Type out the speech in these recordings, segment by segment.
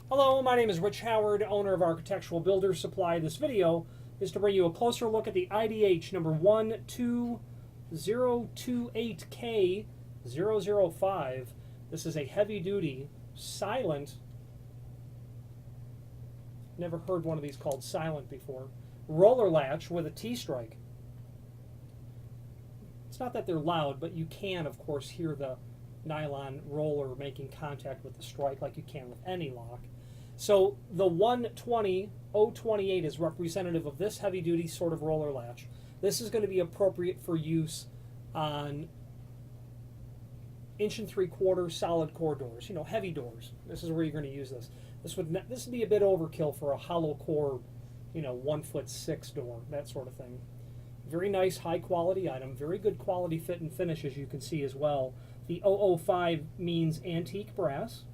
Hello, my name is Rich Howard, owner of Architectural Builders Supply. This video is to bring you a closer look at the IDH number 12028K005. This is a heavy-duty, silent, never heard one of these called silent before, roller latch with a T-strike. It's not that they're loud, but you can, of course, hear the nylon roller making contact with the strike like you can with any lock. So the 120-028 is representative of this heavy-duty sort of roller latch. This is going to be appropriate for use on 1 3/4 solid core doors, heavy doors. This is where you're going to use this. This would be a bit overkill for a hollow core, 1'6" door, that sort of thing. Very nice, high quality item. Very good quality fit and finish, as you can see as well. The 005 means antique brass.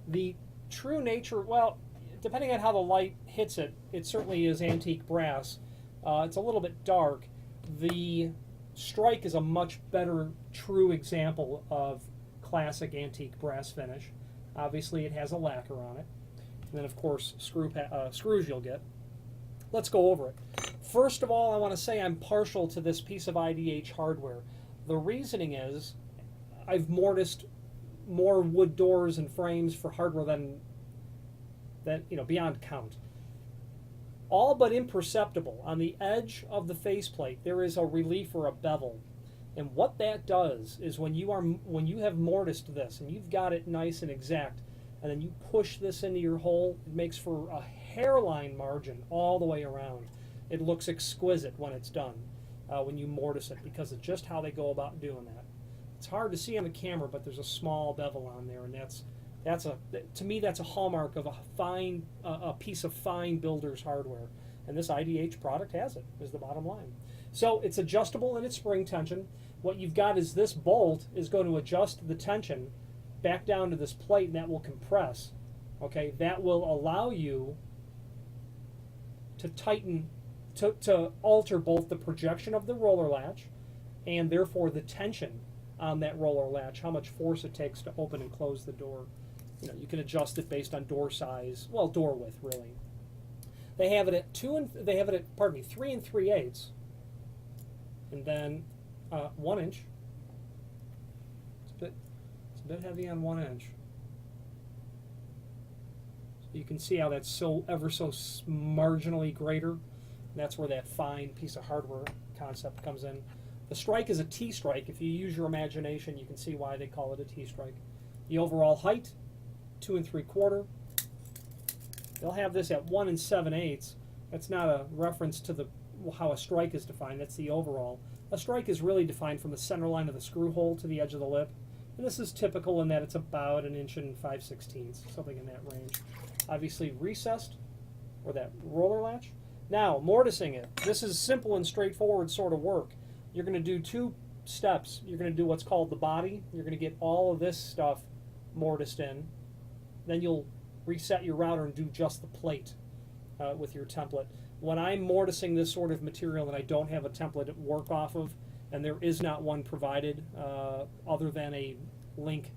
The true nature, well, depending on how the light hits it, it certainly is antique brass. It's a little bit dark. The strike is a much better true example of classic antique brass finish. Obviously, it has a lacquer on it. And then, of course, screws you'll get. Let's go over it. First of all, I want to say I'm partial to this piece of IDH hardware. The reasoning is I've mortised more wood doors and frames for hardware than beyond count. All but imperceptible. On the edge of the faceplate, there is a relief or a bevel. And what that does is when you have mortised this and you've got it nice and exact, and then you push this into your hole, it makes for a hairline margin all the way around. It looks exquisite when it's done, when you mortise it, because of just how they go about doing that. It's hard to see on the camera, but there's a small bevel on there, and to me that's a hallmark of a piece of fine builder's hardware. And this IDH product has it, is the bottom line. So it's adjustable in its spring tension. What you've got is this bolt is going to adjust the tension back down to this plate, and that will compress. Okay, that will allow you to tighten, to alter both the projection of the roller latch and therefore the tension on that roller latch, how much force it takes to open and close the door. You can adjust it based on door size, well, door width really. They have it at 3 3/8, and then 1 inch. It's a bit heavy on 1 inch. So you can see how that's so ever so marginally greater. And that's where that fine piece of hardware concept comes in. The strike is a T-strike. If you use your imagination, you can see why they call it a T-strike. The overall height, 2 3/4. They'll have this at 1 7/8. That's not a reference to how a strike is defined. That's the overall. A strike is really defined from the center line of the screw hole to the edge of the lip. And this is typical in that it's about 1 5/16 inches, something in that range. Obviously recessed, or that roller latch. Now, mortising it. This is simple and straightforward sort of work. You're going to do 2 steps. You're going to do what's called the body. You're going to get all of this stuff mortised in. Then you'll reset your router and do just the plate with your template. When I'm mortising this sort of material and I don't have a template to work off of, and there is not one provided other than a link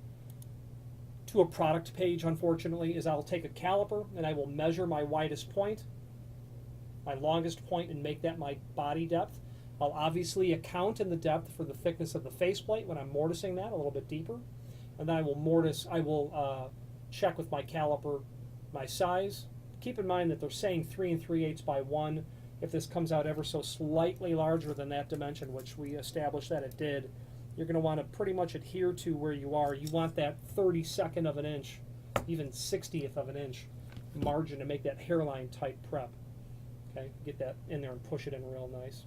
to a product page, unfortunately, is I'll take a caliper and I will measure my widest point, my longest point, and make that my body depth. I'll obviously account in the depth for the thickness of the faceplate when I'm mortising that a little bit deeper. And then I will check with my caliper my size. Keep in mind that they're saying 3 3/8 by 1. If this comes out ever so slightly larger than that dimension, which we established that it did, you're going to want to pretty much adhere to where you are. You want that 32nd of an inch, even 60th of an inch margin to make that hairline tight prep. Okay, get that in there and push it in real nice.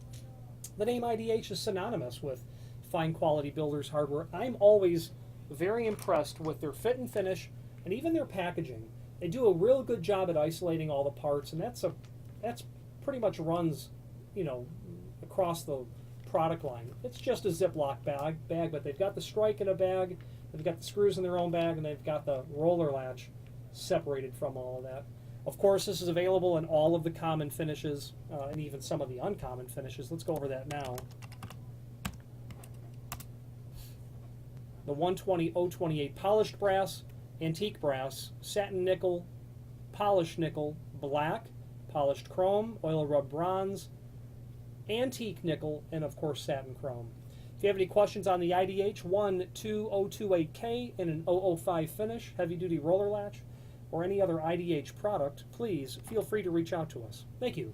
The name IDH is synonymous with fine quality builders hardware. I'm always very impressed with their fit and finish and even their packaging. They do a real good job at isolating all the parts, and that's pretty much runs, across the product line. It's just a Ziploc bag, but they've got the strike in a bag, they've got the screws in their own bag, and they've got the roller latch separated from all of that. Of course, this is available in all of the common finishes and even some of the uncommon finishes. Let's go over that now. The 120-028 polished brass, antique brass, satin nickel, polished nickel, black, polished chrome, oil rub bronze, antique nickel, and of course satin chrome. If you have any questions on the IDH 12028K in an 005 finish, heavy duty roller latch, or any other IDH product, please feel free to reach out to us. Thank you.